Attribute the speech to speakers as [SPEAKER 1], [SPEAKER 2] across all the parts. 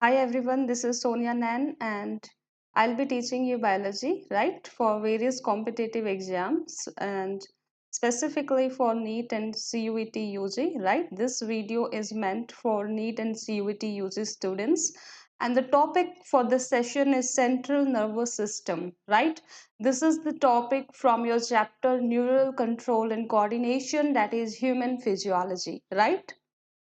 [SPEAKER 1] Hi everyone, this is Sonia Nan and I'll be teaching you biology, right, for various competitive exams and specifically for NEET and CUET UG, right? This video is meant for NEET and CUET UG students and the topic for this session is central nervous system, right? This is the topic from your chapter neural control and coordination, that is human physiology, right?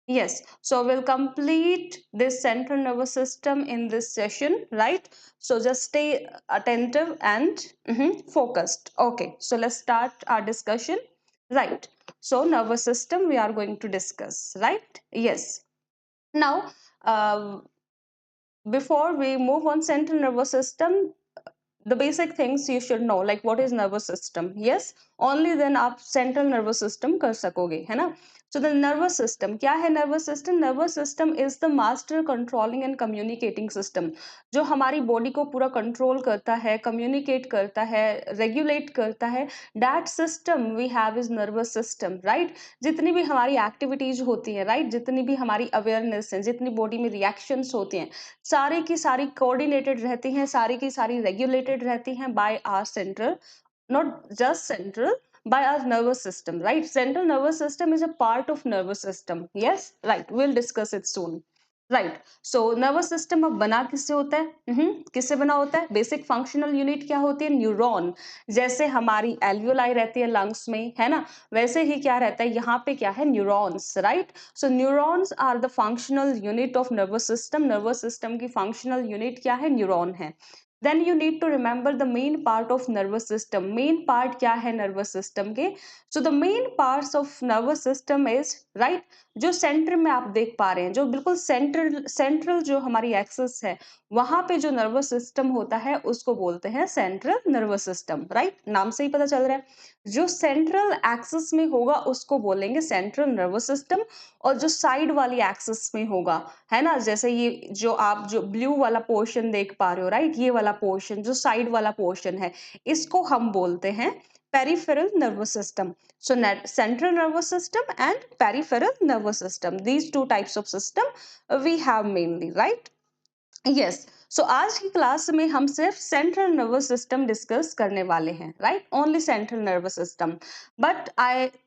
[SPEAKER 1] Yes, so we'll complete this central nervous system in this session, right? So just stay attentive and focused. Okay, so let's start our discussion. Right, so nervous system we are going to discuss, right? Yes. Now, uh, before we move on central nervous system, the basic things you should know, like what is nervous system. Yes, only then आप central nervous system कर सकोगे, है ना? So the nervous system, क्या है nervous system? Nervous system is the master controlling and communicating system, जो हमारी body को पूरा control करता है, communicate करता है, regulate करता है. That system we have is nervous system, right? जितनी भी हमारी activities होती हैं, right? जितनी भी हमारी awareness है, जितनी body में reactions होती हैं, सारी की सारी कोऑर्डिनेटेड रहती हैं, सारी की सारी रेगुलेटेड रहती हैं by our central, not just central, by our nervous system, right? Central nervous system is a part of nervous system. Yes, right, we'll discuss it soon. Right, so nervous system अब बना किससे होता है? किससे बना होता है? बेसिक फंक्शनल यूनिट क्या होती है? न्यूरॉन. जैसे हमारी एल्वियोलाई रहती है लंग्स में, है ना, वैसे ही क्या रहता है यहाँ पे? क्या है? Neurons, right? So neurons are the functional unit of nervous system. Nervous system की फंक्शनल यूनिट क्या है? न्यूरॉन है. then you need to remember the main part of nervous system. main part क्या है nervous system के? so the main parts of nervous system is, right, जो centre में आप देख पा रहे हैं, जो बिल्कुल सेंट्रल जो हमारी एक्सिस है, वहां पे जो नर्वस सिस्टम होता है उसको बोलते हैं सेंट्रल नर्वस सिस्टम, राइट? नाम से ही पता चल रहा है, जो सेंट्रल एक्सिस में होगा उसको बोलेंगे सेंट्रल नर्वस सिस्टम, और जो साइड वाली एक्सिस में होगा, है ना, जैसे ये जो आप जो ब्लू वाला पोर्शन देख पा रहे हो, राइट, ये वाला पोर्शन जो साइड वाला पोर्शन है, इसको हम बोलते हैं peripheral nervous system. So central nervous system and peripheral nervous system, these two types of system we have mainly, right? yes, so आज की क्लास में हम सिर्फ सेंट्रल नर्वस सिस्टम डिस्कस करने वाले हैं, right? Only central nervous system. But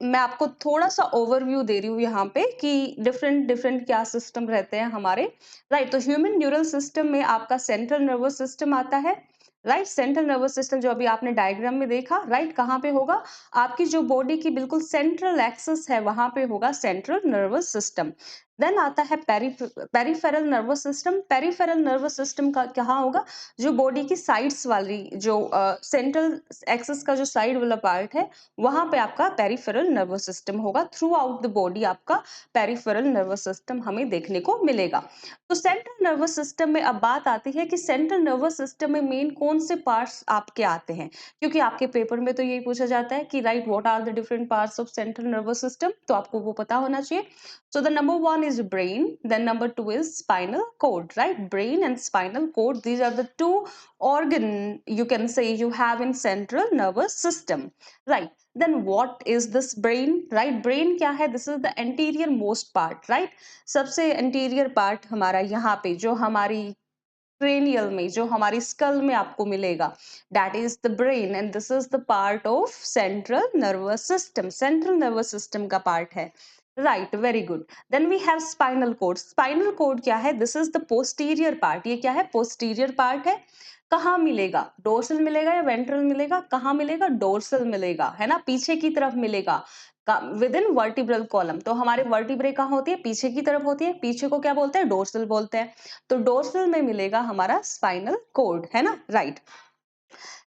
[SPEAKER 1] मैं आपको थोड़ा सा ओवरव्यू दे रही हूँ यहाँ पे कि डिफरेंट डिफरेंट क्या सिस्टम रहते हैं हमारे, राइट? तो ह्यूमन न्यूरल सिस्टम में आपका सेंट्रल नर्वस सिस्टम आता है, राइट? सेंट्रल नर्वस सिस्टम जो अभी आपने डायग्राम में देखा, राइट, कहाँ पे होगा? आपकी जो बॉडी की बिल्कुल सेंट्रल एक्सिस है वहां पे होगा सेंट्रल नर्वस सिस्टम. देन आता है peripheral nervous system. Peripheral nervous system का कहाँ होगा? जो बॉडी की साइड्स वाली जो सेंट्रल एक्सिस का जो साइड वाला पार्ट है, वहां पे आपका पेरिफेरल नर्वस सिस्टम होगा. थ्रू आउट द बॉडी आपका पेरिफेरल नर्वस सिस्टम हमें देखने को मिलेगा. तो सेंट्रल नर्वस सिस्टम में अब बात आती है कि सेंट्रल नर्वस सिस्टम में मेन कौन से पार्ट्स आपके आते हैं, क्योंकि आपके पेपर में तो यही पूछा जाता है कि right what are the different parts of central nervous system, तो आपको वो पता होना चाहिए. So the number one is brain, then number two is spinal cord, right? Brain and spinal cord, these are the two organ you can say you have in central nervous system, right? Then what is this brain, right? Brain क्या है? This is the anterior most part, right? सबसे anterior part हमारा यहाँ पे जो हमारी cranial में, जो हमारी skull में आपको मिलेगा, that is the brain and this is the part of central nervous system. Central nervous system का part है, right? Very good. Then we have spinal cord. Spinal cord क्या है? This is the posterior part. ये क्या है? Posterior part है. कहाँ मिलेगा? डोर्सल मिलेगा या वेंट्रल मिलेगा? कहाँ मिलेगा? डोर्सल मिलेगा, है ना, पीछे की तरफ मिलेगा विद इन वर्टिब्रल कॉलम. तो हमारे वर्टिब्रे कहाँ होती है? पीछे की तरफ होती है. पीछे को क्या बोलते हैं? डोर्सल बोलते हैं. तो डोर्सल में मिलेगा हमारा स्पाइनल कोड, है ना, right?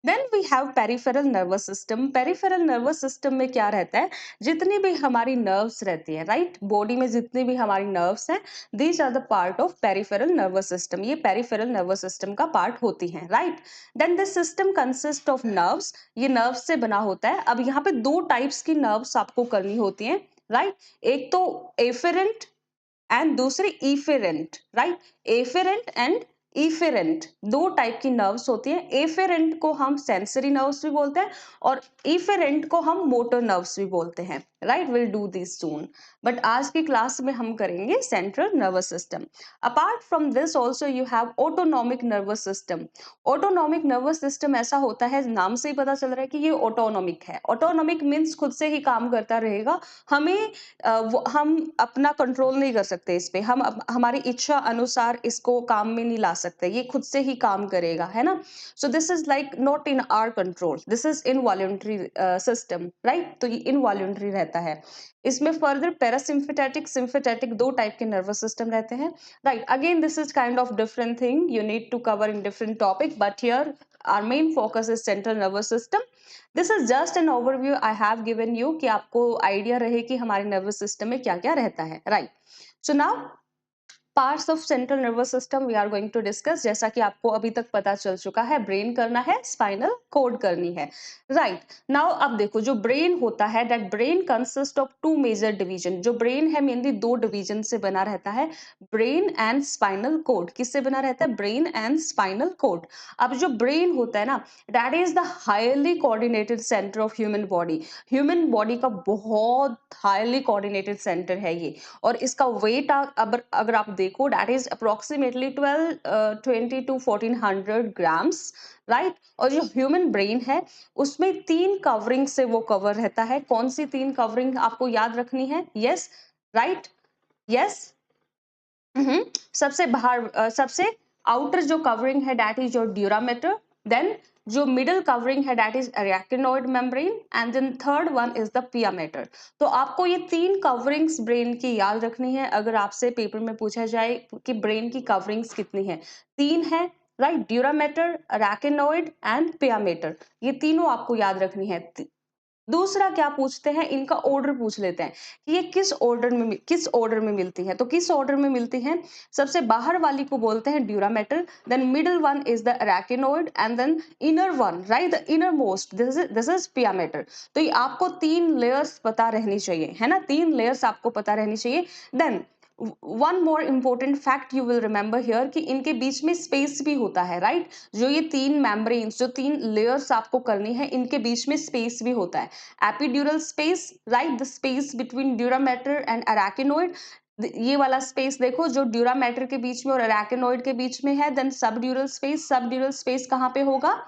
[SPEAKER 1] Then we have peripheral nervous system. Peripheral nervous system में क्या रहता है? जितनी भी हमारी नर्व्स रहती है, राइट, बॉडी में जितनी भी हमारी नर्व्स हैं, these are the part of peripheral nervous system. ये पेरिफेरल नर्वस सिस्टम का पार्ट होती हैं, right? Then this system consist of nerves. ये नर्व्स से बना होता है. अब यहाँ पे दो टाइप्स की नर्व्स आपको करनी होती हैं, राइट? एक तो एफेरेंट एंड दूसरी efferent, right? Efferent and efferent, दो टाइप की नर्व्स होती हैं. एफेरेंट को हम सेंसरी नर्व्स भी बोलते हैं और इफेरेंट को हम मोटर नर्व्स भी बोलते हैं, right, will do this soon, but आज की क्लास में हम करेंगे central nervous system. Apart from this also you have autonomic nervous system. Autonomic nervous system ऐसा होता है, नाम से ही पता चल रहा है कि ये ऑटोनॉमिक है। ऑटोनॉमिक मीन्स खुद से ही काम करता रहेगा, हमें हम अपना कंट्रोल नहीं कर सकते इस पे, हम हमारी इच्छा अनुसार इसको काम में नहीं ला सकते, ये खुद से ही काम करेगा, है ना। So this is like not in our control, this is involuntary system, right. तो ये इनवॉल्यूंटरी रहता है। इसमें फर्दर पैरासिम्पथेटिक, सिम्पथेटिक, दो टाइप के नर्वस सिस्टम रहते हैं, राइट। Again this is kind of different thing, you need to cover in different topic, but here our main focus is central nervous system. This is just an overview I have given you कि आपको idea रहे कि हमारे nervous system में क्या क्या रहता है, right. So now parts of central nervous system we are going to discuss. जैसा कि आपको अभी तक पता चल चुका है, ब्रेन करना है, स्पाइनल कोड करनी है, राइट। नाउ अब देखो, जो ब्रेन होता है, that brain consist of two major division. जो ब्रेन है मेनली दो डिवीजन से बना रहता है, ब्रेन एंड स्पाइनल कोड। किससे बना रहता है? Brain and spinal cord. अब जो ब्रेन होता है ना, that is the highly coordinated centre of human body. Human body का बहुत हाईली कोऑर्डिनेटेड सेंटर है ये, और इसका वेट अगर आप देखो, that is approximately 20 to 1400 grams, right. और जो ह्यूमन ब्रेन है उसमें तीन कवरिंग से वो कवर रहता है। कौन सी तीन कवरिंग आपको याद रखनी है? Yes, right, yes. सबसे बाहर सबसे आउटर जो कवरिंग है, that is your dura mater. Then जो मिडल कवरिंग है, that is arachnoid membrane, and then third one is the pia mater. तो आपको ये तीन कवरिंग्स ब्रेन की याद रखनी है। अगर आपसे पेपर में पूछा जाए कि ब्रेन की कवरिंग्स कितनी है, तीन है, राइट। ड्यूरामेटर, अरेक्टिनॉइड एंड पियामेटर, ये तीनों आपको याद रखनी है। दूसरा क्या पूछते हैं, इनका ऑर्डर पूछ लेते हैं कि ये किस ऑर्डर में मिलती है। तो किस ऑर्डर में मिलती है? सबसे बाहर वाली को बोलते हैं dura mater, then middle one is the arachnoid, and then inner one, right, the inner most, this is pia mater. तो ये आपको तीन लेयर्स पता रहनी चाहिए, है ना, तीन लेयर्स आपको पता रहनी चाहिए। Then one more important fact you will remember here कि इनके बीच में स्पेस भी होता है, राइट। जो ये तीन मेम्ब्रेन्स, जो तीन लेयर्स आपको करनी है, इनके बीच में स्पेस भी होता है। Epidural space, right, the space between dura mater and arachnoid. ये वाला स्पेस देखो, जो ड्यूरामेटर के बीच में और अरेक्टिनॉइड के बीच में है। Then subdural space, subdural space कहाँ पे होगा?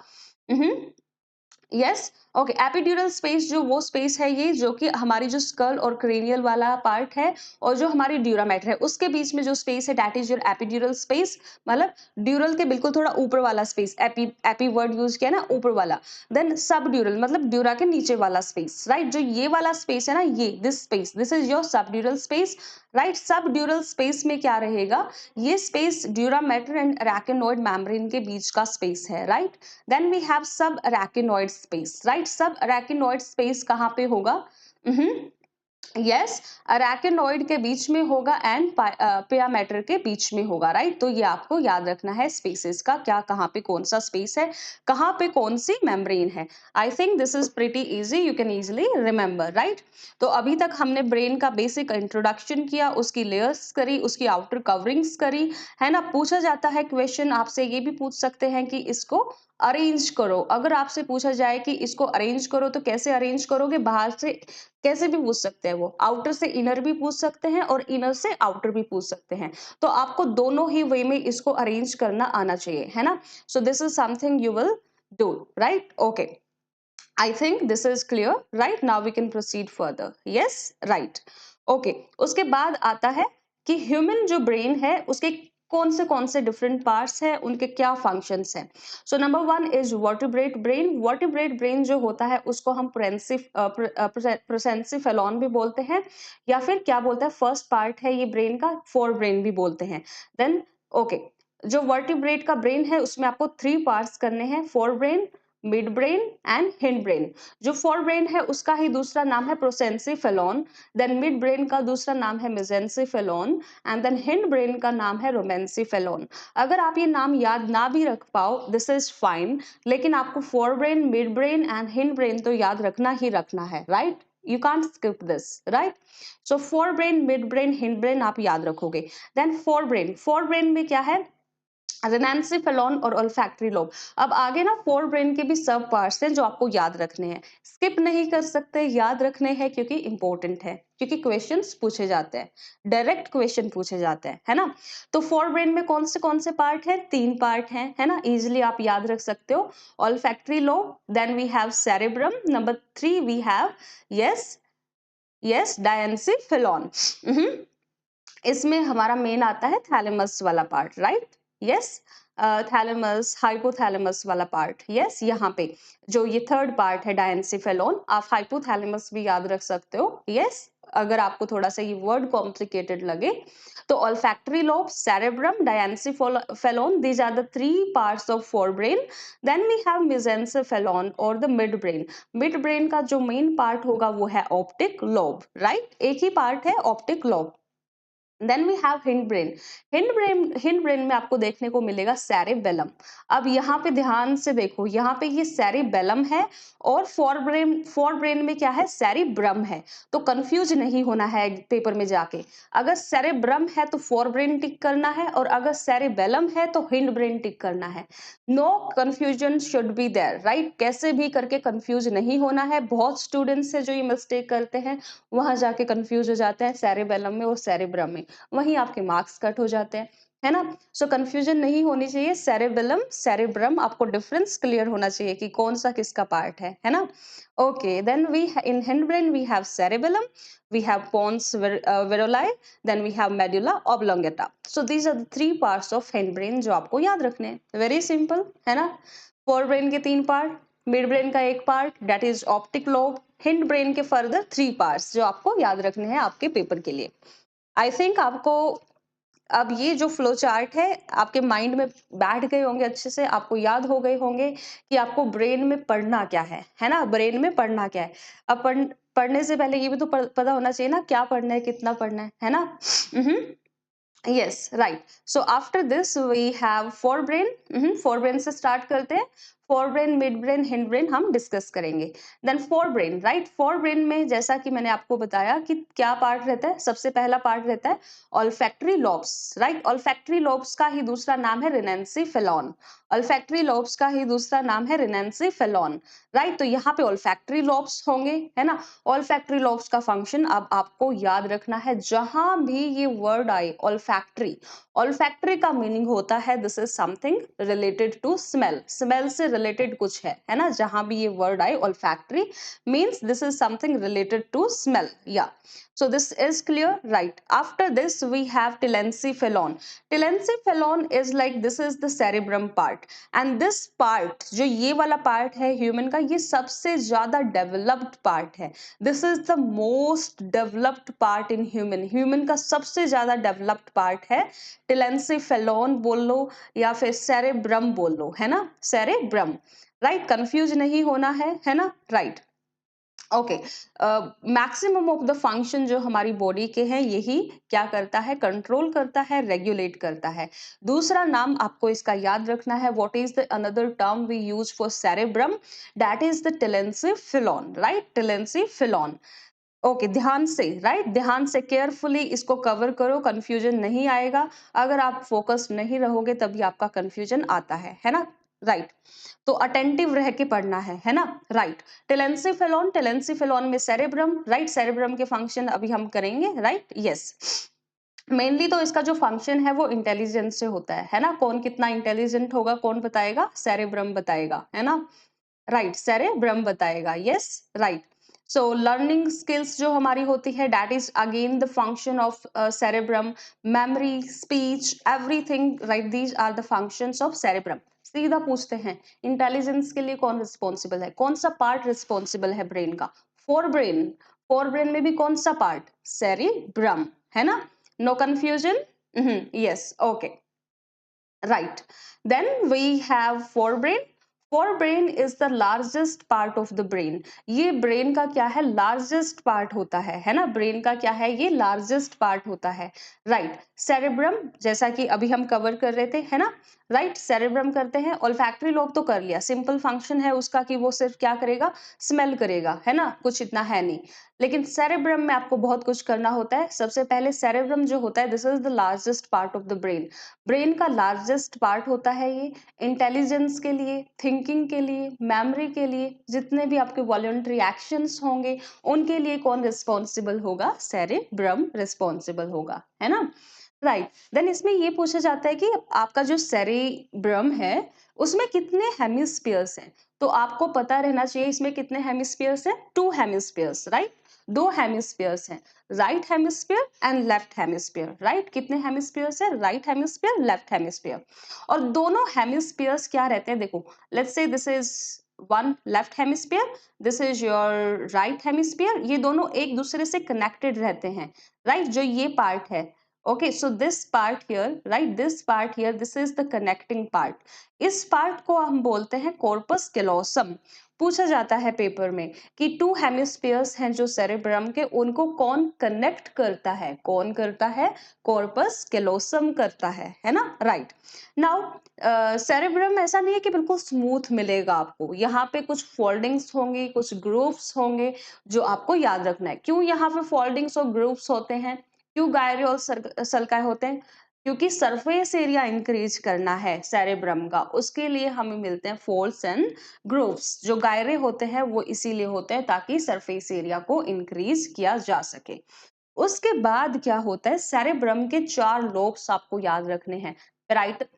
[SPEAKER 1] Yes, okay. एपिड्यूरल स्पेस जो वो स्पेस है ये, जो कि हमारी जो स्कल और क्रेनियल वाला पार्ट है और जो हमारी ड्यूरामेटर है, उसके बीच में जो स्पेस है, that is your epidural space. मतलब ड्यूरल के बिल्कुल थोड़ा ऊपर वाला स्पेस, एपी वर्ड यूज किया ना, ऊपर वाला। देन सब ड्यूरल मतलब ड्यूरा के नीचे वाला स्पेस, राइट। जो ये वाला स्पेस है ना, ये this space, this is your सब ड्यूरल स्पेस, राइट। सब ड्यूरल स्पेस में क्या रहेगा? ये स्पेस ड्यूरामेटर एंड अरेक्टिनॉइड मेम्ब्रेन के बीच का स्पेस है, राइट। देन वी हैव सब अरेक्टिनॉइड स्पेस, राइट। सब अरेक्टिनॉइड स्पेस कहाँ पे होगा? यस, अरेक्टिनॉइड के बीच में होगा एंड पियामेटर के बीच में होगा, राइट। तो ये आपको याद रखना है स्पेसेस का, क्या कहाँ पे कौन सा स्पेस है, कहाँ पे कौन सी मेम्ब्रेन है। I think this is pretty easy, you can easily remember, right. तो अभी तक हमने ब्रेन का बेसिक इंट्रोडक्शन किया, उसकी लेयर्स करी, उसकी आउटर कवरिंग्स करी, है ना। पूछा जाता है क्वेश्चन, आपसे ये भी पूछ सकते हैं कि इसको अरेंज करो। अगर आपसे पूछा जाए कि इसको अरेंज करो, तो कैसे अरेंज करोगे? बाहर से कैसे भी पूछ सकते हैं, वो आउटर से इनर भी पूछ सकते हैं और इनर से आउटर भी पूछ सकते हैं। तो आपको दोनों ही वे में इसको अरेंज करना आना चाहिए, है ना। So this is something you will do, right, okay. I think this is clear, right? Now we can proceed further. Yes, right. Okay. उसके बाद आता है कि ह्यूमन जो ब्रेन है उसके कौन से डिफरेंट पार्ट्स हैं, उनके क्या फंक्शंस हैं। So number one is vertebrate brain. Vertebrate brain जो होता है उसको हम प्रोसेंसिफेलॉन भी बोलते हैं, या फिर क्या बोलते हैं, फर्स्ट पार्ट है ये ब्रेन का, फोर ब्रेन भी बोलते हैं। देन ओके, जो वर्टिब्रेट का ब्रेन है उसमें आपको थ्री पार्ट्स करने हैं, fore brain, mid brain and hind brain. जो फोर ब्रेन है उसका ही दूसरा नाम है प्रोसेंसिफेलॉन, देन मिड ब्रेन का दूसरा नाम है मेसेंसिफेलॉन, एंड देन हिंड ब्रेन का नाम है रोमेंसिफेलॉन। अगर आप ये नाम याद ना भी रख पाओ, दिस इज फाइन, लेकिन आपको fore brain, mid brain and hind brain तो याद रखना ही रखना है, right. You can't skip this, right. So fore brain, mid brain, hind brain आप याद रखोगे। Then fore brain, fore brain में क्या है? रेनान्सिफेलॉन और ओल्फैक्टरी लोब। अब आगे ना फोर ब्रेन के भी सब पार्ट्स हैं जो आपको याद रखने हैं, स्किप नहीं कर सकते, याद रखने हैं क्योंकि इंपॉर्टेंट है, क्योंकि क्वेश्चंस पूछे जाते हैं, डायरेक्ट क्वेश्चन पूछे जाते हैं, है ना। तो फोर ब्रेन में कौन से पार्ट हैं? 3 पार्ट हैं, है ना, इजिली आप याद रख सकते हो। Olfactory lobe, then we have cerebrum, number 3 we have yes yes diencephalon. इसमें हमारा मेन आता है थैलेमस वाला part, right, yes, thalamus hypothalamus वाला पार्ट, यस, यहाँ पे जो ये थर्ड पार्ट है डायंसिफेलॉन, आप हाइपोथैलेमस भी याद रख सकते हो, यस, अगर आपको थोड़ा सा ये वर्ड कॉम्प्लिकेटेड लगे तो। olfactory lobe, cerebrum, diencephalon, these are the 3 parts of forebrain. Then we have mesencephalon or the midbrain. midbrain का जो मेन पार्ट होगा वो है optic lobe, right, एक ही पार्ट है optic lobe. Then we have hind brain. Hind brain में आपको देखने को मिलेगा सेरेबेलम। अब यहाँ पे ध्यान से देखो, यहाँ पे ये सेरेबेलम है और फोर ब्रेन में क्या है? सेरिब्रम है। तो कंफ्यूज नहीं होना है पेपर में जाके, अगर सेरेब्रम है तो फोर ब्रेन टिक करना है, और अगर सेरेबेलम है तो हिंड ब्रेन टिक करना है। No confusion should be there, right, कैसे भी करके कंफ्यूज नहीं होना है। बहुत स्टूडेंट्स है जो ये मिस्टेक करते हैं, वहां जाके कंफ्यूज हो जाते हैं सेरेबेलम में और सेरेब्रम में, वहीं आपके मार्क्स कट हो जाते हैं, है ना। सो कंफ्यूजन नहीं होनी चाहिए, सेरेबेलम सेरेब्रम, आपको डिफरेंस क्लियर होना चाहिए कि कौन सा किसका पार्ट है ना। Okay, then we in hindbrain we have cerebellum, we have pons viruli, then we have medulla oblongata. So these are the 3 parts of hindbrain जो आपको याद रखने हैं, वेरी सिंपल, है ना। forebrain के 3 पार्ट, मिड ब्रेन का 1 part, that is optic lobe, hind brain के फर्दर 3 पार्ट्स जो आपको याद रखने हैं आपके पेपर के लिए। आई थिंक आपको अब ये जो फ्लो चार्ट है आपके माइंड में बैठ गए होंगे अच्छे से, आपको याद हो गए होंगे कि आपको ब्रेन में पढ़ना क्या है ना, ब्रेन में पढ़ना क्या है। अब पढ़ने से पहले ये भी तो पता होना चाहिए ना, क्या पढ़ना है, कितना पढ़ना है ना। yes, right. So after this we have forebrain. forebrain से start करते हैं। forebrain, midbrain, hindbrain हम डिस्कस करेंगे। देन forebrain, right, forebrain में जैसा कि मैंने आपको बताया कि क्या पार्ट रहता है, सबसे पहला पार्ट रहता है olfactory lobes, right, olfactory lobes का ही दूसरा नाम है रेनेंसीफेलॉन, olfactory lobes का ही दूसरा नाम है रेनेंसीफेलॉन, राइट। तो यहाँ पे olfactory lobes होंगे, है ना। olfactory lobes का फंक्शन अब आपको याद रखना है, जहां भी ये वर्ड आए olfactory, olfactory का मीनिंग होता है this is something related to smell, smell से रिलेटेड कुछ है ना। जहां भी ये वर्ड आए olfactory means this is something related to smell, yeah. So this is clear, right? After this we have telencephalon. Telencephalon is like this is the cerebrum part, and this part जो ये वाला part है human का, ये सबसे ज्यादा developed part है। This is the most developed part in human, human का सबसे ज्यादा डेवलप्ड पार्ट है। टेलेंसीफेलॉन बोल लो या फिर सेरेब्रम बोल लो, है ना, सेरेब्रम, राइट, कंफ्यूज नहीं होना है ना, right. Okay, maximum of the function जो हमारी बॉडी के हैं यही क्या करता है, कंट्रोल करता है, रेगुलेट करता है। दूसरा नाम आपको इसका याद रखना है, what is the another term we use for cerebrum, that is the telencephalon, right, telencephalon. Okay, ध्यान से, राइट, ध्यान से केयरफुली इसको कवर करो, कंफ्यूजन नहीं आएगा। अगर आप फोकस नहीं रहोगे तभी आपका कंफ्यूजन आता है ना, राइट। तो अटेंटिव रह के पढ़ना है ना, राइट। टेलेंसीफेलॉन में सेरेब्रम, राइट, सेरेब्रम के फंक्शन अभी हम करेंगे, राइट, यस। मेनली तो इसका जो फंक्शन है वो इंटेलिजेंस से होता है ना। कौन कितना इंटेलिजेंट होगा कौन बताएगा? सेरेब्रम बताएगा, है ना, राइट, सेरेब्रम बताएगा, yes, right. So learning skills जो हमारी होती है that is again the function of cerebrum, memory, speech, everything, right, these are the functions of cerebrum. सीधा पूछते हैं इंटेलिजेंस के लिए कौन रिस्पॉन्सिबल है, कौन सा पार्ट रिस्पॉन्सिबल है ब्रेन का? फोर ब्रेन, फोर ब्रेन में भी कौन सा पार्ट? सेरेब्रम, है ना, no confusion, yes, okay, right. Then we have forebrain. Forebrain is the largest part of the brain. ये brain का क्या है? largest part होता है ना, brain का क्या है? ये largest part होता है, right. cerebrum जैसा कि अभी हम cover कर रहे थे, है ना, right, cerebrum करते हैं। olfactory lobe तो कर लिया, simple function है उसका कि वो सिर्फ क्या करेगा? smell करेगा, है ना, कुछ इतना है नहीं। लेकिन सेरेब्रम में आपको बहुत कुछ करना होता है। सबसे पहले सेरेब्रम जो होता है, this is the largest part of the brain. Brain का लार्जेस्ट पार्ट होता है ये, इंटेलिजेंस के लिए, थिंकिंग के लिए, मेमोरी के लिए, जितने भी आपके वॉलंटरी एक्शंस होंगे उनके लिए कौन रिस्पॉन्सिबल होगा? सेरेब्रम रिस्पॉन्सिबल होगा, है ना? राइट। देन इसमें ये पूछा जाता है कि आपका जो सेरेब्रम है उसमें कितने हेमिस्फीयर्स हैं? तो आपको पता रहना चाहिए इसमें कितने हेमिस्फीयर्स हैं? 2 हेमिस्फीयर्स, राइट? 2 हेमिस्फीयर्स हैं, right hemisphere and left hemisphere, right? कितने हेमिस्फीयर्स हैं? Right hemisphere, left hemisphere. और दोनों हेमिस्फीयर्स क्या रहते हैं? देखो, let's say this is one left hemisphere, this is your right hemisphere. ये दोनों एक दूसरे से कनेक्टेड रहते हैं, राइट? जो ये पार्ट है, okay, so this part here, right, this part here, this is the connecting part. इस पार्ट को हम बोलते हैं कॉर्पस कैलोसम। पूछा जाता है पेपर में कि 2 हेमिस्फीयर्स हैं जो सेरेब्रम के, उनको कौन कनेक्ट करता है? कौन करता है? कॉर्पस कैलोसम करता है ना? राइट। नाउ सेरेब्रम ऐसा नहीं है कि बिल्कुल स्मूथ मिलेगा आपको, यहाँ पे कुछ फोल्डिंग्स होंगी, कुछ ग्रूव्स होंगे जो आपको याद रखना है। क्यों यहाँ पे फोल्डिंग्स और ग्रूव्स होते हैं? क्यों गायरे और सल्काए होते हैं? क्योंकि सरफेस एरिया इंक्रीज करना है सेरेब्रम का, उसके लिए हमें मिलते हैं फोल्ड्स एंड ग्रूव्स। जो गायरे होते हैं वो इसीलिए होते हैं ताकि सरफेस एरिया को इंक्रीज किया जा सके। उसके बाद क्या होता है? सेरेब्रम के 4 लोब्स आपको याद रखने हैं। Right,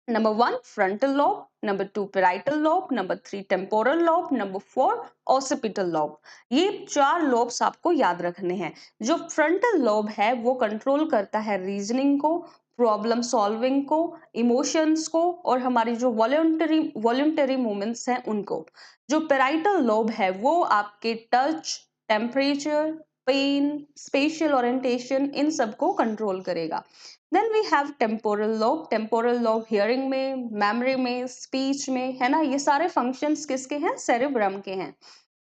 [SPEAKER 1] number 1 frontal lobe, number 2 parietal lobe, number 3 temporal lobe, number 4 occipital lobe. ये 4 लोब्स आपको याद रखने हैं। जो फ्रंटल लोब है वो कंट्रोल करता है रीजनिंग को, प्रॉब्लम सॉल्विंग को, इमोशंस को, और हमारी जो वॉलंटरी मूवमेंट्स हैं उनको। जो पेराइटल लोब है वो आपके touch, temperature, pain, spatial orientation, इन सबको कंट्रोल करेगा। Then we have temporal lobe. Temporal lobe hearing में, मेमोरी में, स्पीच में, है ना? ये सारे फंक्शंस किसके हैं? सेरेब्रम के हैं,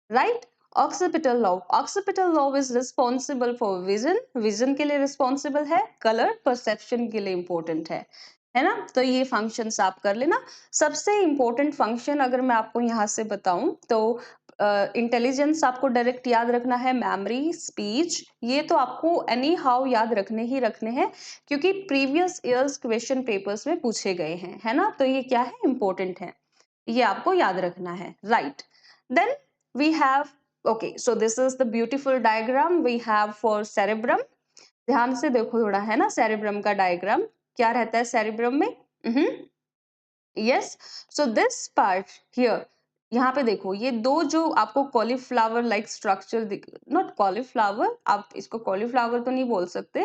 [SPEAKER 1] right? Occipital lobe, occipital lobe is responsible for vision, vision के लिए रिस्पॉन्सिबल है, कलर परसेप्शन के लिए इंपॉर्टेंट है ना? तो ये फंक्शंस आप कर लेना। सबसे इंपॉर्टेंट फंक्शन अगर मैं आपको यहाँ से बताऊं तो इंटेलिजेंस आपको डायरेक्ट याद रखना है, मेमोरी, स्पीच, ये तो आपको एनी हाउ याद रखने ही रखने हैं क्योंकि प्रीवियस ईयर्स क्वेश्चन पेपर्स में पूछे गए हैं, है ना? तो ये क्या है? इंपॉर्टेंट है, ये आपको याद रखना है, right? Then we have, okay, so this is the beautiful diagram we have for cerebrum. ध्यान से देखो थोड़ा, है ना? सेरेब्रम का डायग्राम क्या रहता है सेरेब्रम में? Yes, so this part here, यहाँ पे देखो ये दो जो आपको कॉलीफ्लावर लाइक स्ट्रक्चर दिख, नॉट कॉलीफ्लावर, आप इसको कॉलीफ्लावर तो नहीं बोल सकते,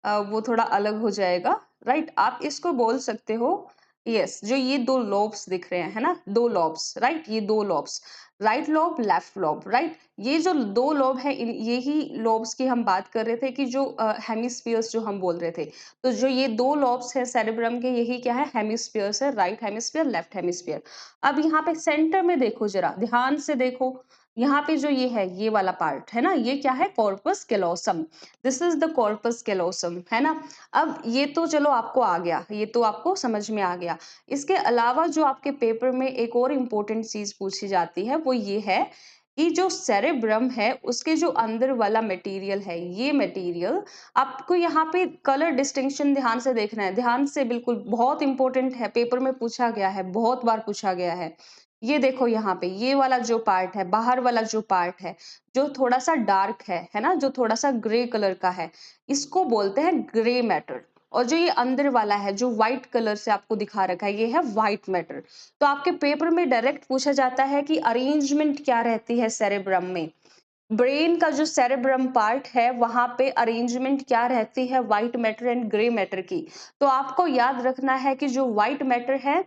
[SPEAKER 1] वो थोड़ा अलग हो जाएगा, राइट? आप इसको बोल सकते हो, यस, जो ये 2 लोब्स दिख रहे हैं, है ना? 2 लोब्स, राइट? ये 2 lobes, right lobe, left lobe, right? ये जो 2 लोब है, यही लोब्स की हम बात कर रहे थे कि जो हेमिस्फीयर्स जो हम बोल रहे थे। तो जो ये 2 लोब्स है सेरेब्रम के, यही क्या है? हेमिस्फीयर्स है, राइट हेमिस्फीयर, लेफ्ट हेमिस्फीयर। अब यहाँ पे सेंटर में देखो, जरा ध्यान से देखो, यहाँ पे जो ये है, ये वाला पार्ट है ना, ये क्या है? Corpus callosum. This is the corpus callosum, है ना? अब ये तो चलो आपको आ गया, ये तो आपको समझ में आ गया। इसके अलावा जो आपके पेपर में एक और इम्पोर्टेंट चीज पूछी जाती है वो ये है कि जो सेरेब्रम है उसके जो अंदर वाला मटेरियल है, ये मटेरियल आपको यहाँ पे कलर डिस्टिंक्शन ध्यान से देखना है, ध्यान से, बिल्कुल बहुत इंपॉर्टेंट है, पेपर में पूछा गया है, बहुत बार पूछा गया है। ये देखो यहाँ पे ये वाला जो पार्ट है, बाहर वाला जो पार्ट है, जो थोड़ा सा डार्क है ना, जो थोड़ा सा ग्रे कलर का है, इसको बोलते हैं ग्रे मैटर। और जो ये अंदर वाला है जो व्हाइट कलर से आपको दिखा रखा है, ये है व्हाइट मैटर। तो आपके पेपर में डायरेक्ट पूछा जाता है कि अरेंजमेंट क्या रहती है सेरेब्रम में, ब्रेन का जो सेरेब्रम पार्ट है वहां पे अरेंजमेंट क्या रहती है white matter and grey matter की। तो आपको याद रखना है कि जो व्हाइट मैटर है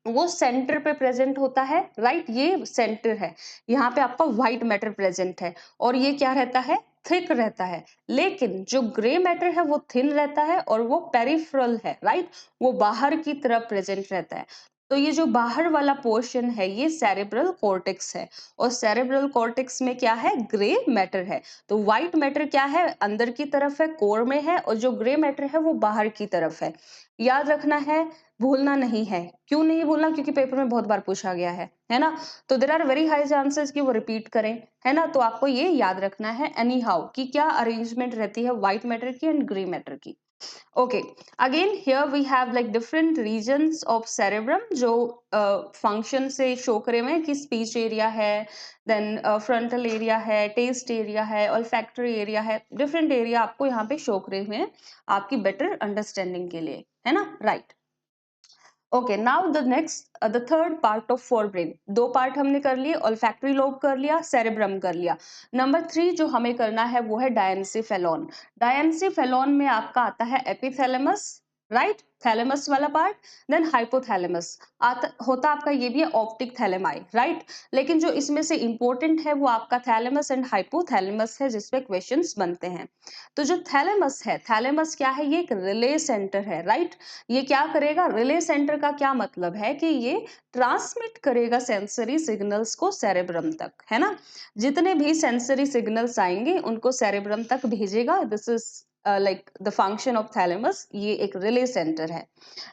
[SPEAKER 1] वो सेंटर पे प्रेजेंट होता है, राइट? ये सेंटर है, यहाँ पे आपका व्हाइट मैटर प्रेजेंट है, और ये क्या रहता है? थिक रहता है। लेकिन जो ग्रे मैटर है वो थिन रहता है और वो पेरिफेरल है, राइट? वो बाहर की तरफ प्रेजेंट रहता है। तो ये जो बाहर वाला पोर्शन है ये सेरेब्रल कॉर्टेक्स है, और सेरेब्रल कॉर्टेक्स में क्या है, ग्रे मैटर है। तो व्हाइट मैटर क्या है, अंदर की तरफ है, कोर में है, और जो ग्रे मैटर है वो बाहर की तरफ है। याद रखना है, भूलना नहीं है। क्यों नहीं भूलना, क्योंकि पेपर में बहुत बार पूछा गया है ना। तो there are very high chances कि वो रिपीट करें, है ना। तो आपको ये याद रखना है एनी हाउ कि क्या अरेंजमेंट रहती है व्हाइट मैटर की एंड ग्रे मैटर की। Okay, again here we have like different regions of cerebrum जो function से show करे हुए हैं कि speech area है, then frontal area है, taste area है, olfactory area है, different area आपको यहाँ पे show करे हुए हैं आपकी better understanding के लिए, है ना, right। Okay, now the next the third part of forebrain. दो पार्ट हमने कर लिए, ऑल्फैक्टरी लोब कर लिया, सेरेब्रम कर लिया। नंबर 3 जो हमें करना है वो है डायंसिफेलॉन। डायंसिफेलॉन में आपका आता है एपिथैलेमस, राइट, थैलेमस वाला पार्ट, देन हाइपोथैलेमस आता होता आपका ये भी है ऑप्टिक थैलेमाई, राइट। लेकिन जो इसमें से इंपॉर्टेंट है वो आपका थैलेमस एंड हाइपोथैलेमस है, जिसपे क्वेश्चंस बनते हैं। तो जो थैलेमस है, थैलेमस क्या है, ये एक रिले सेंटर है, राइट। ये क्या करेगा, रिले सेंटर का क्या मतलब है कि ये ट्रांसमिट करेगा सेंसरी सिग्नल्स को सेरेब्रम तक, है ना। जितने भी सेंसरी सिग्नल्स आएंगे उनको सेरेब्रम तक भेजेगा। This is like the function of thalamus, ये एक रिले सेंटर है।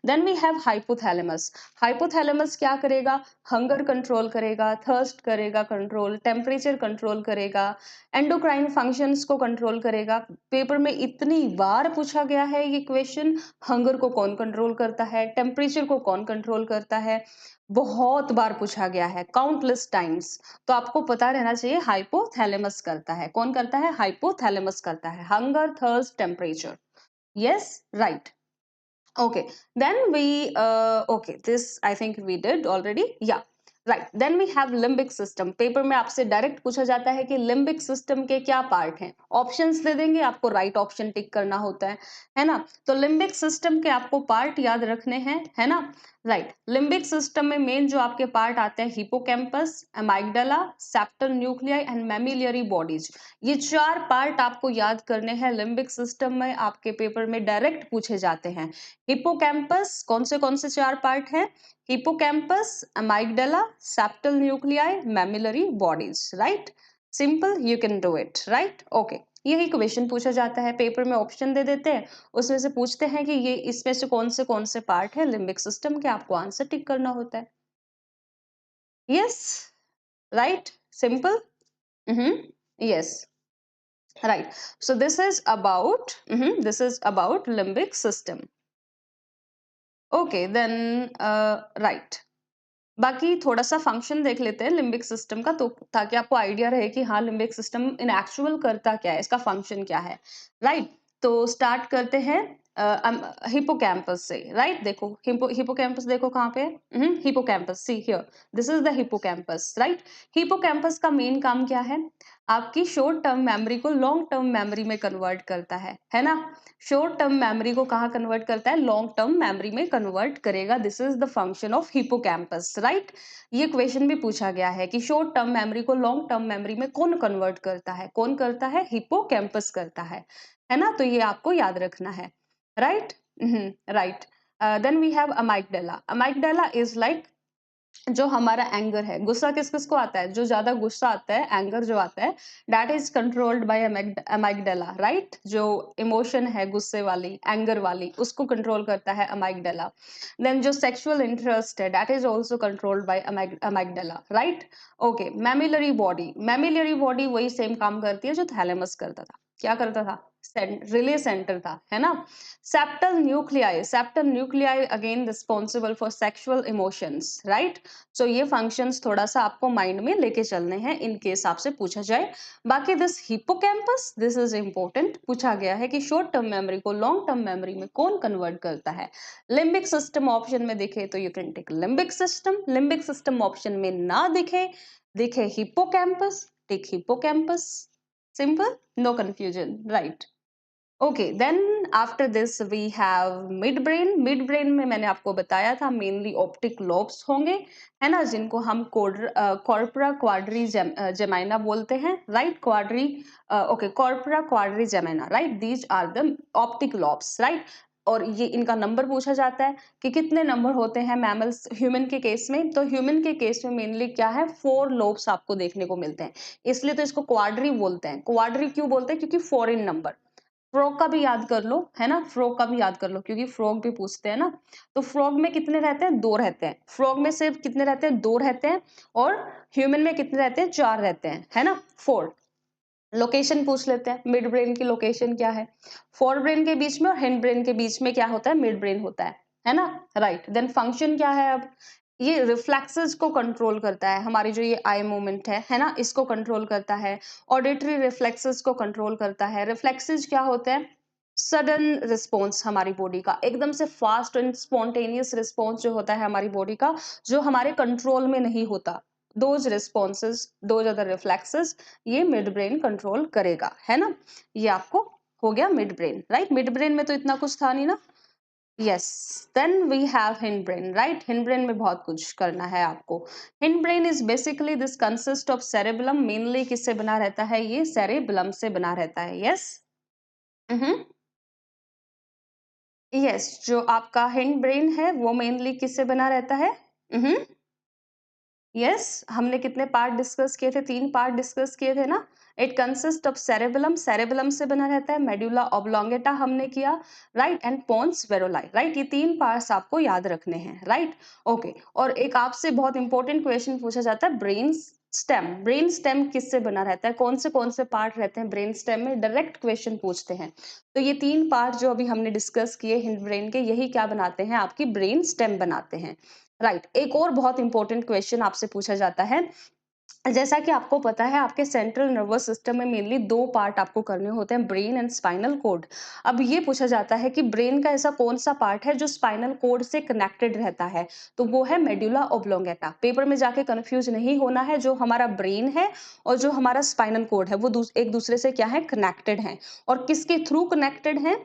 [SPEAKER 1] Then we have hypothalamus. Hypothalamus क्या करेगा, हंगर कंट्रोल करेगा, थर्स्ट करेगा कंट्रोल, टेम्परेचर कंट्रोल करेगा, एंडोक्राइन फंक्शंस को कंट्रोल करेगा। पेपर में इतनी बार पूछा गया है ये क्वेश्चन, हंगर को कौन कंट्रोल करता है, टेम्परेचर को कौन कंट्रोल करता है, बहुत बार पूछा गया है, काउंटलेस टाइम्स। तो आपको पता रहना चाहिए हाइपोथैलेमस करता है, कौन करता है, हाइपोथैलेमस करता है, hunger, thirst, temperature. Yes, right. Okay, then okay, this I think we did already. Yeah, right. Then we have limbic system. Paper में आपसे डायरेक्ट पूछा जाता है कि लिम्बिक सिस्टम के क्या पार्ट हैं, ऑप्शंस दे देंगे, आपको राइट ऑप्शन टिक करना होता है ना। तो लिम्बिक सिस्टम के आपको पार्ट याद रखने हैं, है ना, राइट। लिम्बिक सिस्टम में मेन जो आपके पार्ट आते हैं, hippocampus, amygdala, septal nuclei and mammillary bodies. ये 4 पार्ट आपको याद करने हैं, लिम्बिक सिस्टम में आपके पेपर में डायरेक्ट पूछे जाते हैं। हिपोकैम्पस कौन से 4 पार्ट हैं, hippocampus, amygdala, septal nuclei, mammillary bodies, right. Simple, you can do it, right. Okay, यही क्वेश्चन पूछा जाता है, पेपर में ऑप्शन दे देते हैं, उसमें से पूछते हैं कि ये इसमें से कौन से पार्ट है लिम्बिक सिस्टम के, आपको आंसर टिक करना होता है। Yes, right, simple. Yes, right. So this is about limbic system. Okay, then right. बाकी थोड़ा सा फंक्शन देख लेते हैं लिम्बिक सिस्टम का, तो ताकि आपको आइडिया रहे कि हाँ लिम्बिक सिस्टम इन एक्चुअल करता क्या है, इसका फंक्शन क्या है, राइट। तो स्टार्ट करते हैं हिपोकैम्पस से, राइट। देखो हिपोकैम्पस देखो कहाँ पे है, hippocampus, see here, this is the hippocampus, right. Hippocampus का मेन काम क्या है, आपकी शॉर्ट टर्म मेमोरी को लॉन्ग टर्म मेमोरी में कन्वर्ट करता है ना। शॉर्ट टर्म मेमोरी को कहाँ कन्वर्ट करता है, लॉन्ग टर्म मेमोरी में कन्वर्ट करेगा। This is the function of hippocampus, right. ये क्वेश्चन भी पूछा गया है कि शॉर्ट टर्म मेमोरी को लॉन्ग टर्म मेमोरी में कौन कन्वर्ट करता है, कौन करता है, हिपोकैम्पस करता है ना। तो ये आपको याद रखना है, right, right. Then we have amygdala. Amygdala is like जो हमारा एंगर है, गुस्सा किस किस को आता है, जो ज्यादा गुस्सा आता है, एंगर जो आता है, that is controlled by amygdala, right. जो इमोशन है गुस्से वाली, एंगर वाली, उसको कंट्रोल करता है अमाइगडाला। देन जो सेक्सुअल इंटरेस्ट है, that is also controlled by amygdala, right. Okay, mammillary body, mammillary body वही सेम काम करती है जो थैलेमस करता था, क्या करता था, रिले सेंटर था, है ना। Septal nuclei, septal nuclei again responsible for sexual emotions, right. So ये फंक्शंस थोड़ा सा आपको माइंड में लेके चलने हैं इन केस आपसे पूछा जाए। बाकी this hippocampus, this is important, पूछा गया है कि शॉर्ट टर्म मेमोरी को लॉन्ग टर्म मेमोरी में कौन कन्वर्ट करता है। लिम्बिक सिस्टम ऑप्शन में दिखे तो you can take limbic system, limbic system option में ना दिखे, दिखे hippocampus, take hippocampus, simple, no confusion, right. Okay, then after this we have midbrain. Mid brain में मैंने आपको बताया था मेनली ऑप्टिक लोब्स होंगे, है ना, जिनको हम कॉर्पोरा क्वाड्री जेमाइना बोलते हैं, right. Quadri, okay, corpora quadrigemina, right, these are the optic lobes, right. और ये इनका नंबर पूछा जाता है कि कितने नंबर होते हैं मैमल्स ह्यूमन के केस में। तो ह्यूमन के केस में मेनली क्या है, 4 लोब्स आपको देखने को मिलते हैं, इसलिए तो इसको क्वाड्री बोलते हैं। क्वाड्री क्यों बोलते हैं, क्योंकि 4 इन नंबर। फ्रॉग का भी याद कर लो, है ना, फ्रॉग का भी याद कर लो क्योंकि फ्रॉग भी पूछते हैं ना। तो फ्रॉग में कितने रहते हैं, 2 रहते हैं। फ्रॉग में सिर्फ कितने रहते हैं, 2 रहते हैं। और ह्यूमन में कितने रहते हैं, 4 रहते हैं, है ना, 4। लोकेशन पूछ लेते हैं, मिड ब्रेन की लोकेशन क्या है। फोर ब्रेन के बीच में और हिंड ब्रेन के बीच में क्या होता है, मिड ब्रेन होता है ना, राइट। देन फंक्शन क्या है, अब ये रिफ्लेक्सेस को कंट्रोल करता है, हमारी जो ये आई मूवमेंट है ना, इसको कंट्रोल करता है। ऑडिटरी रिफ्लेक्सेस को कंट्रोल करता है। रिफ्लेक्सेस क्या होते हैं, सडन रिस्पॉन्स हमारी बॉडी का, एकदम से फास्ट एंड स्पॉन्टेनियस रिस्पॉन्स जो होता है हमारी बॉडी का, जो हमारे कंट्रोल में नहीं होता। Those responses, those other reflexes, ये मिड ब्रेन कंट्रोल करेगा, है ना। ये आपको हो गया midbrain, right. Midbrain में तो इतना कुछ था नहीं ना। Yes, then we have hind brain, right. Hind brain में बहुत कुछ करना है आपको। Hindbrain is basically this consist of cerebellum, mainly किससे बना रहता है, ये सेरेबलम से बना रहता है। यस, यस, जो आपका हिंड ब्रेन है वो मेनली किससे बना रहता है। यस, हमने कितने पार्ट डिस्कस किए थे, 3 पार्ट डिस्कस किए थे ना। It consist of cerebellum, cerebellum से बना रहता है। मेडुला ऑब्लोंगेटा हमने किया, right, and pons varolii, right. ये 3 पार्ट्स आपको याद रखने हैं, राइट, ओके। और एक आपसे बहुत इंपॉर्टेंट क्वेश्चन पूछा जाता है, ब्रेन स्टेम। ब्रेन स्टेम किससे बना रहता है, कौन से पार्ट रहते हैं ब्रेन स्टेम में, डायरेक्ट क्वेश्चन पूछते हैं। तो ये 3 पार्ट जो अभी हमने डिस्कस किए हिंड ब्रेन के, यही क्या बनाते हैं, आपकी ब्रेन स्टेम बनाते हैं, राइट। एक और बहुत इंपॉर्टेंट क्वेश्चन आपसे पूछा जाता है, जैसा कि आपको पता है आपके सेंट्रल नर्वस सिस्टम में मेनली 2 पार्ट आपको करने होते हैं, ब्रेन एंड स्पाइनल कोड। अब ये पूछा जाता है कि ब्रेन का ऐसा कौन सा पार्ट है जो स्पाइनल कोड से कनेक्टेड रहता है, तो वो है मेडुला ऑब्लोंगेटा। पेपर में जाके कंफ्यूज नहीं होना है, जो हमारा ब्रेन है और जो हमारा स्पाइनल कोड है वो एक दूसरे से क्या है, कनेक्टेड है। और किसके थ्रू कनेक्टेड है,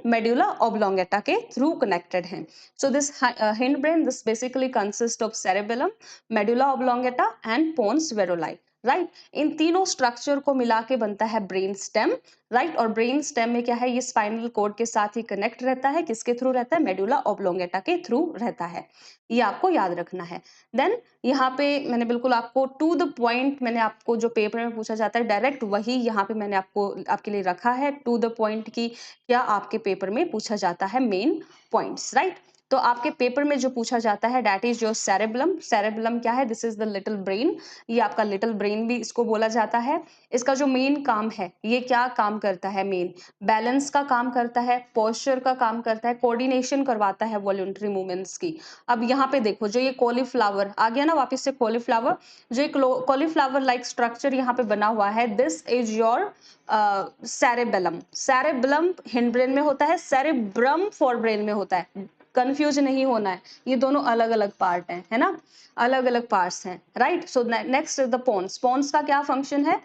[SPEAKER 1] मेडुला ऑब्लोंगेटा के थ्रू कनेक्टेड हैं। So this hindbrain, this basically consists of cerebellum, medulla oblongata and pons veroli, right. इन तीनों स्ट्रक्चर को मिला के बनता है ब्रेन स्टेम, राइट। और ब्रेन स्टेम में क्या है, ये स्पाइनल कोड के साथ ही कनेक्ट रहता है, किसके थ्रू रहता है, मेडुला ऑब्लोंगेटा के थ्रू रहता है। ये आपको याद रखना है। देन यहाँ पे मैंने बिल्कुल आपको टू द पॉइंट, मैंने आपको जो पेपर में पूछा जाता है डायरेक्ट, वही यहाँ पे मैंने आपको आपके लिए रखा है, टू द पॉइंट की क्या आपके पेपर में पूछा जाता है, मेन पॉइंट्स, राइट। तो आपके पेपर में जो पूछा जाता है that is your cerebellum. Cerebellum क्या है, this is the little brain, ये आपका लिटिल ब्रेन भी इसको बोला जाता है। इसका जो मेन काम है, ये क्या काम करता है, मेन बैलेंस का काम करता है, पोस्चर का काम करता है, कोऑर्डिनेशन करवाता है वॉलंटरी मूवमेंट्स की। अब यहाँ पे देखो, जो ये कॉलीफ्लावर आ गया ना वापस से, कॉलीफ्लावर, जो एक कॉलीफ्लावर लाइक स्ट्रक्चर यहाँ पे बना हुआ है, this is your cerebellum. Cerebellum hind brain में होता है, सेरेब्रम फोर ब्रेन में होता है, कंफ्यूज नहीं होना है, ये दोनों अलग अलग पार्ट हैं, है ना, अलग अलग पार्ट्स हैं, right. So next is the pons. Pons का क्या फंक्शन है,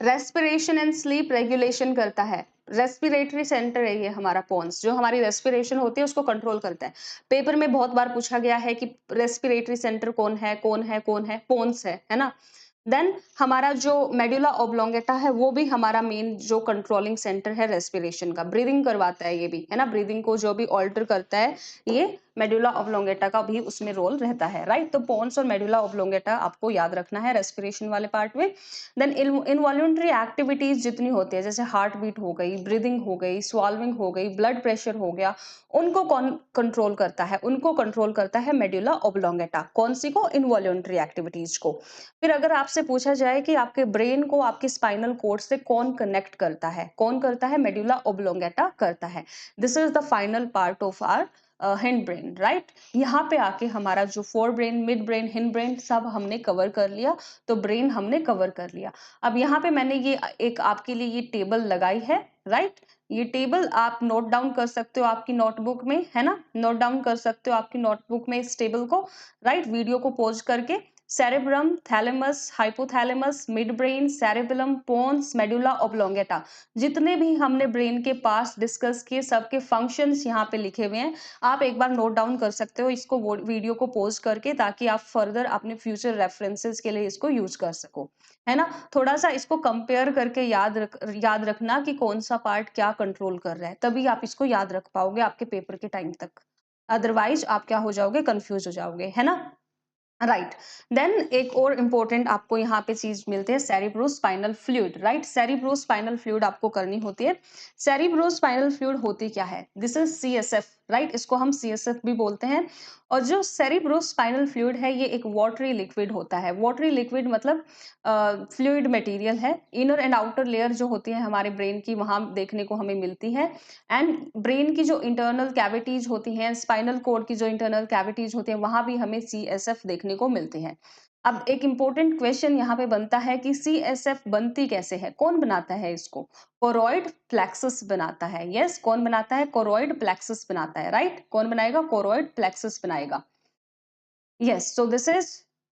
[SPEAKER 1] रेस्पिरेशन एंड स्लीप रेगुलेशन करता है। रेस्पिरेटरी सेंटर है ये हमारा पोन्स, जो हमारी रेस्पिरेशन होती है उसको कंट्रोल करता है। पेपर में बहुत बार पूछा गया है कि रेस्पिरेटरी सेंटर कौन है, कौन है, कौन है, पोन्स है ना। देन हमारा जो मेडुला ऑब्लोंगेटा है वो भी हमारा मेन जो कंट्रोलिंग सेंटर है रेस्पिरेशन का, ब्रीदिंग करवाता है ये भी, है ना, ब्रीदिंग को जो भी ऑल्टर करता है ये मेडुला ऑब्लोंगेटा का भी उसमें रोल रहता है, राइट। तो पोन्स और मेडुला ऑब्लोंगेटा आपको याद रखना है रेस्पिरेशन वाले पार्ट में। देन इनवॉल्यूंटरी एक्टिविटीज जितनी होती है, जैसे हार्ट बीट हो गई, ब्रीदिंग हो गई, स्वाल्विंग हो गई, ब्लड प्रेशर हो गया, उनको कौन कंट्रोल करता है, उनको कंट्रोल करता है मेडुला ऑब्लोंगेटा। कौन सी को, इनवॉल्यूंटरी एक्टिविटीज को। फिर अगर आपसे पूछा जाए कि आपके ब्रेन को आपके स्पाइनल कोड से कौन कनेक्ट करता है, कौन करता है, मेडुला ऑब्लोंगेटा करता है। This is the final part of our hindbrain, right. यहाँ पे आके हमारा जो fore brain, mid brain, hind brain सब हमने कवर कर लिया, तो ब्रेन हमने कवर कर लिया। अब यहाँ पे मैंने ये एक आपके लिए ये टेबल लगाई है, राइट। ये टेबल आप नोट डाउन कर सकते हो आपकी नोटबुक में, है ना, नोट डाउन कर सकते हो आपकी नोटबुक में इस टेबल को, राइट। वीडियो को पॉज करके cerebrum, thalamus, hypothalamus, midbrain, cerebellum, pons, medulla oblongata. जितने भी हमने ब्रेन के पास डिस्कस किए सबके फंक्शंस यहाँ पे लिखे हुए हैं। आप एक बार नोट डाउन कर सकते हो इसको वीडियो को पॉज करके, ताकि आप फर्दर अपने फ्यूचर रेफरेंसेस के लिए इसको यूज कर सको, है ना। थोड़ा सा इसको कंपेयर करके याद रखना कि कौन सा पार्ट क्या कंट्रोल कर रहा है, तभी आप इसको याद रख पाओगे आपके पेपर के टाइम तक। अदरवाइज आप क्या हो जाओगे, कंफ्यूज हो जाओगे, है ना। राइट। देन एक और इम्पोर्टेंट आपको यहाँ पे चीज मिलती है, cerebrospinal fluid. Right, cerebrospinal fluid आपको करनी होती है। सेरिब्रोस्पाइनल फ्लूइड होती क्या है, दिस इज सीएसएफ। राइट, इसको हम सीएसएफ भी बोलते हैं। और जो सेरिब्रोस्पाइनल फ्लूइड है ये एक वाटरी लिक्विड होता है। वाटरी लिक्विड मतलब फ्लूइड मटेरियल है। इनर एंड आउटर लेयर जो होती है हमारे ब्रेन की, वहां देखने को हमें मिलती है। एंड ब्रेन की जो इंटरनल कैविटीज होती हैं, स्पाइनल कोड की जो इंटरनल कैविटीज होती हैं, वहां भी हमें सीएसएफ देखने को मिलती है। अब एक इंपॉर्टेंट क्वेश्चन यहाँ पे बनता है कि सीएसएफ बनती कैसे है, कौन बनाता है इसको। कोरोइड प्लेक्सस बनाता है। यस, कौन बनाता है, कोरोइड प्लेक्सस बनाता है। राइट, कौन बनाएगा, कोरोइड प्लेक्सस बनाएगा। Yes, so this is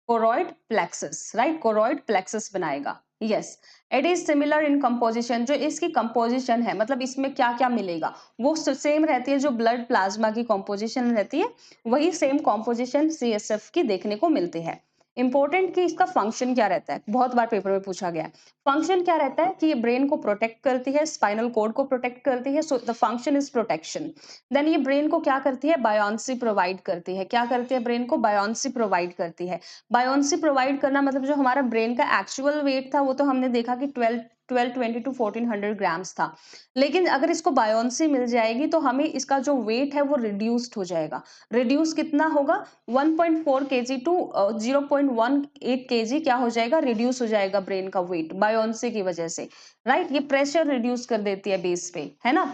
[SPEAKER 1] choroid plexus. Right, choroid plexus बनाएगा। Yes, it is similar in composition. जो इसकी कंपोजिशन है, मतलब इसमें क्या क्या मिलेगा, वो सेम रहती है जो ब्लड प्लाज्मा की कंपोजिशन रहती है, वही सेम कंपोजिशन सीएसएफ की देखने को मिलती है। इंपॉर्टेंट कि इसका फंक्शन क्या रहता है, बहुत बार पेपर में पूछा गया है। फंक्शन क्या रहता है कि ये ब्रेन को प्रोटेक्ट करती है, स्पाइनल कोड को प्रोटेक्ट करती है, so the function is protection. Then ये ब्रेन को क्या करती है, बायोन्सी प्रोवाइड करती है। क्या करती है, ब्रेन को बायोन्सी प्रोवाइड करती है। बायोन्सी प्रोवाइड करना मतलब जो हमारा ब्रेन का एक्चुअल वेट था वो तो हमने देखा कि 1220 टू 1400 ग्राम्स था। लेकिन अगर इसको बायोन्सी मिल जाएगी तो हमें इसका जो वेट है वो रिड्यूस्ड हो जाएगा। रिड्यूस कितना होगा, 1.4 kg टू 0.18 kg क्या हो जाएगा, रिड्यूस हो जाएगा ब्रेन का वेट बायोन्सी की वजह से। राइट, ये प्रेशर रिड्यूस कर देती है बेस पे, है ना।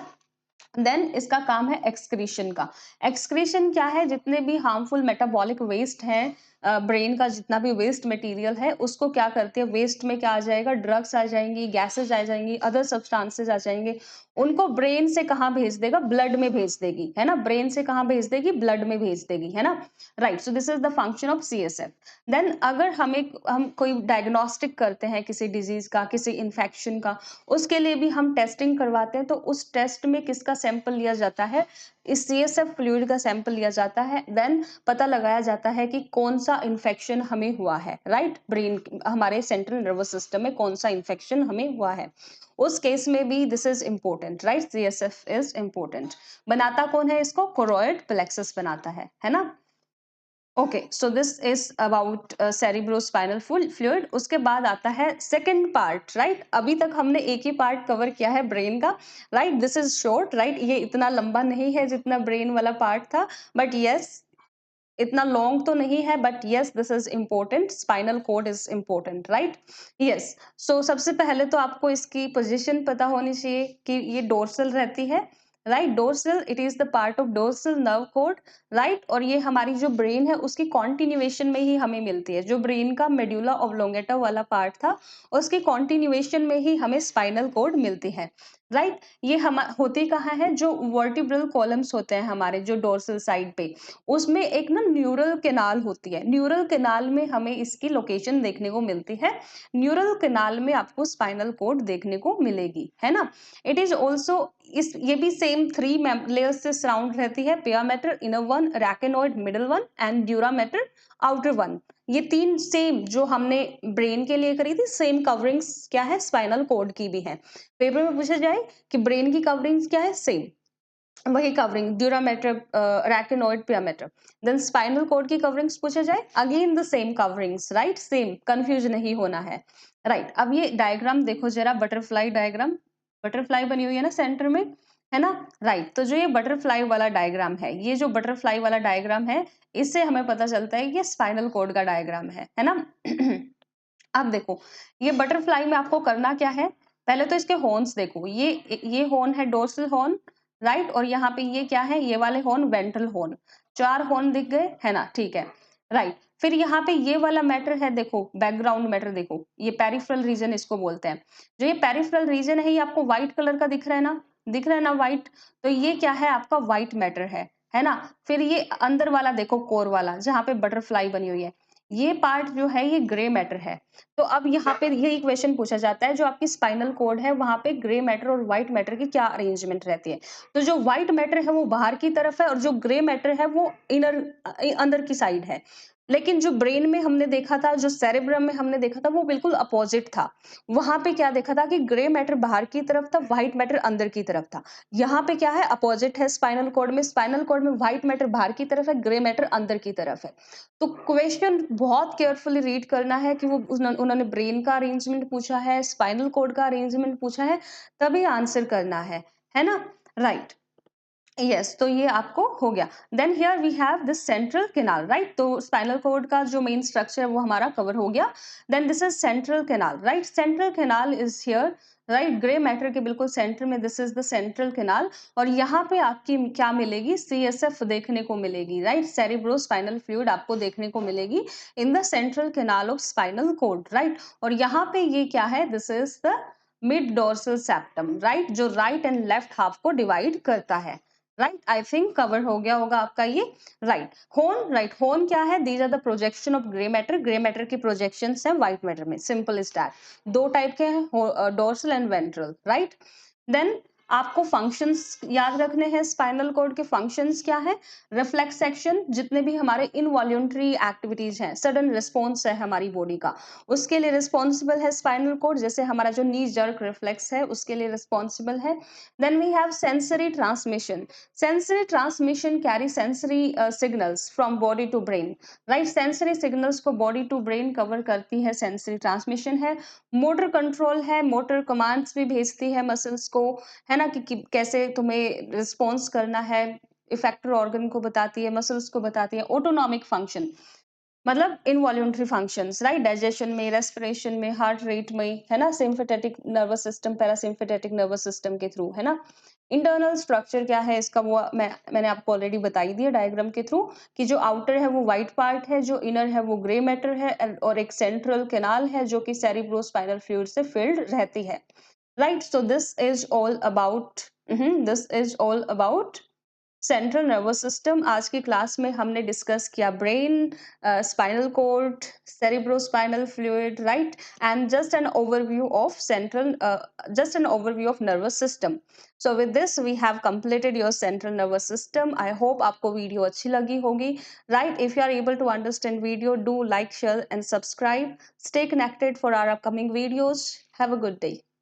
[SPEAKER 1] देन इसका काम है एक्सक्रीशन का। एक्सक्रीशन क्या है, जितने भी हार्मफुल मेटाबॉलिक वेस्ट है, ब्रेन का जितना भी वेस्ट मटेरियल है उसको क्या करती है, वेस्ट में क्या आ जाएगा, ड्रग्स आ जाएंगी, गैसेज आ जाएंगी, अदर सब्सटेंसेस आ जाएंगे। उनको ब्रेन से कहाँ भेज देगा, ब्लड में भेज देगी, है ना। ब्रेन से कहाँ भेज देगी, ब्लड में भेज देगी, है ना। Right, so this is the function of CSF. Then अगर हम कोई डायग्नोस्टिक करते हैं किसी डिजीज का, किसी इन्फेक्शन का, उसके लिए भी हम टेस्टिंग करवाते हैं। तो उस टेस्ट में किसका सैंपल लिया जाता है, इस सीएसएफ फ्लूइड का सैंपल लिया जाता है। देन पता लगाया जाता है कि कौन सा इन्फेक्शन हमें हुआ है। राइट, ब्रेन हमारे सेंट्रल नर्वस सिस्टम में कौन सा इन्फेक्शन हमें हुआ है, उस केस में भी this is important. Right, CSF is important. बनाता कौन है इसको, कोरोइड प्लेक्सस बनाता है ना। Okay, so this is about cerebrospinal fluid. उसके बाद आता है सेकंड पार्ट। राइट, अभी तक हमने एक ही पार्ट कवर किया है ब्रेन का। Right, this is short. Right, ये इतना लंबा नहीं है जितना ब्रेन वाला पार्ट था, बट यस इतना लॉन्ग तो नहीं है, but yes this is important, spinal cord is important. Right, yes. So सबसे पहले तो आपको इसकी पोजीशन पता होनी चाहिए कि ये डोर्सल रहती है। Right, dorsal, it is the part of dorsal nerve code. Right, और ये हमारी जो ब्रेन है उसकी कॉन्टिन्यूएशन में ही हमें मिलती है। जो ब्रेन का मेडुला ऑब्लोंगेटा वाला पार्ट था उसकी कॉन्टिन्यूएशन में ही हमें स्पाइनल कोड मिलती है। राइट, ये हम होती कहाँ है, जो वर्टिब्रल कॉलम्स होते हैं हमारे जो डोर्सल साइड पे, उसमें एक ना न्यूरल कैनाल होती है। न्यूरल कैनाल में हमें इसकी लोकेशन देखने को मिलती है। न्यूरल कैनाल में आपको स्पाइनल कोड देखने को मिलेगी, है ना। इट इज ऑल्सो ये भी सेम 3 लेयर्स से सराउंड रहती है, pia mater inner one, arachnoid middle one and dura mater outer one. ये 3 सेम जो हमने ब्रेन के लिए करी थी, सेम कवरिंग्स क्या है, स्पाइनल कोड की भी है। पेपर में पूछा जाए कि ब्रेन की कवरिंग्स क्या है, सेम वही covering, dura mater, arachnoid, pia mater. Then spinal cord की कवरिंग्स पूछा जाए, again the same coverings. Right, same, confuse नहीं होना है। राइट, अब ये डायग्राम देखो जरा, बटरफ्लाई डायग्राम। बटरफ्लाई बनी हुई है ना सेंटर में, है ना। राइट, तो जो ये बटरफ्लाई वाला डायग्राम है, ये जो बटरफ्लाई वाला डायग्राम है, इससे हमें पता चलता है कि ये स्पाइनल कोड का डायग्राम है ना। अब देखो, ये बटरफ्लाई में आपको करना क्या है, पहले तो इसके हॉर्न्स देखो, ये हॉर्न है डोर्सल हॉर्न। राइट, और यहाँ पे ये क्या है, ये वाले हॉर्न वेंट्रल हॉर्न। 4 हॉर्न दिख गए, है ना, ठीक है। राइट, फिर यहाँ पे ये वाला मैटर है, देखो बैकग्राउंड मैटर, देखो ये पेरिफेरल रीजन इसको बोलते हैं। जो ये पेरिफेरल रीजन है ये आपको व्हाइट कलर का दिख रहा है ना, दिख रहा है ना व्हाइट, तो ये क्या है, आपका व्हाइट मैटर है ना। फिर ये अंदर वाला देखो, कोर वाला जहाँ पे बटरफ्लाई बनी हुई है, ये पार्ट जो है ये ग्रे मैटर है। तो अब यहाँ पे यही क्वेश्चन पूछा जाता है, जो आपकी स्पाइनल कॉर्ड है वहाँ पे ग्रे मैटर और व्हाइट मैटर की क्या अरेंजमेंट रहती है। तो जो व्हाइट मैटर है वो बाहर की तरफ है और जो ग्रे मैटर है वो अंदर की साइड है। लेकिन जो ब्रेन में हमने देखा था, जो सेरेब्रम में हमने देखा था, वो बिल्कुल अपोजिट था। वहां पे क्या देखा था कि ग्रे मैटर बाहर की तरफ था, व्हाइट मैटर अंदर की तरफ था। यहाँ पे क्या है, अपोजिट है। स्पाइनल कॉर्ड में, स्पाइनल कॉर्ड में व्हाइट मैटर बाहर की तरफ है, ग्रे मैटर अंदर की तरफ है। तो क्वेश्चन बहुत केयरफुली रीड करना है कि वो उन्होंने ब्रेन का अरेंजमेंट पूछा है, स्पाइनल कॉर्ड का अरेंजमेंट पूछा है, तभी आंसर करना है ना? राइट। यस, तो ये आपको हो गया। Then here we have this central canal, right? तो स्पाइनल कॉर्ड का जो मेन स्ट्रक्चर है वो हमारा कवर हो गया। Then this is central canal, right? Central canal is here, right? Grey matter के बिल्कुल सेंटर में this is the central canal. और यहाँ पे आपकी क्या मिलेगी? CSF देखने को मिलेगी, राइट? सेरिब्रो स्पाइनल फ्लूइड आपको देखने को मिलेगी in the central canal of spinal cord, right? और यहाँ पे ये क्या है? This is the mid dorsal septum, right? जो राइट एंड लेफ्ट हाफ को डिवाइड करता है, राइट? आई थिंक कवर हो गया होगा आपका ये। राइट। होर्न, राइट? होर्न क्या है? These are the projection of grey matter. Grey matter की प्रोजेक्शंस है व्हाइट मैटर में। Simple is that. दो टाइप के हैं, dorsal and ventral, right? Then आपको फंक्शंस याद रखने हैं। स्पाइनल कॉर्ड के फंक्शंस क्या है? रिफ्लेक्स एक्शन, जितने भी हमारे इनवॉल्यूंटरी एक्टिविटीज हैं, सडन रिस्पॉन्स है हमारी बॉडी का, उसके लिए रिस्पॉन्सिबल है स्पाइनल कॉर्ड। जैसे हमारा जो नी जर्क रिफ्लेक्स है उसके लिए रिस्पॉन्सिबल है। Then we have sensory transmission. Sensory transmission carry sensory signals from body to brain, right? Sensory signals को body to brain cover करती है, sensory transmission है। motor control है, motor commands भी भेजती है muscles को, है ना? कि कैसे तुम्हें response करना है, effector organ को बताती है, muscles को बताती है। autonomic function मतलब इनवॉल्यूंटरी फंक्शंस, राइट? डाइजेशन में, रेस्पिरेशन में, हार्ट रेट में, है ना? सिम्फेटेटिक नर्वस सिस्टम, पैरासिम्फेटेटिक नर्वस सिस्टम के थ्रू, है ना? इंटरनल स्ट्रक्चर क्या है इसका, वो मैंने आपको ऑलरेडी बताई दिया डायग्राम के थ्रू, कि जो आउटर है वो व्हाइट पार्ट है, जो इनर है वो ग्रे मैटर है, और एक सेंट्रल कैनाल है जो कि सेरिब्रोस्पाइनल फ्लूइड से फिल्ड रहती है, right? So this is all about central nervous system. आज की क्लास में हमने डिस्कस किया brain, spinal cord, cerebrospinal fluid, right? And just an overview of nervous system. So with this we have completed your central nervous system. I hope आपको video अच्छी लगी होगी, right? If you are able to understand video, do like, share and subscribe. Stay connected for our upcoming videos. Have a good day.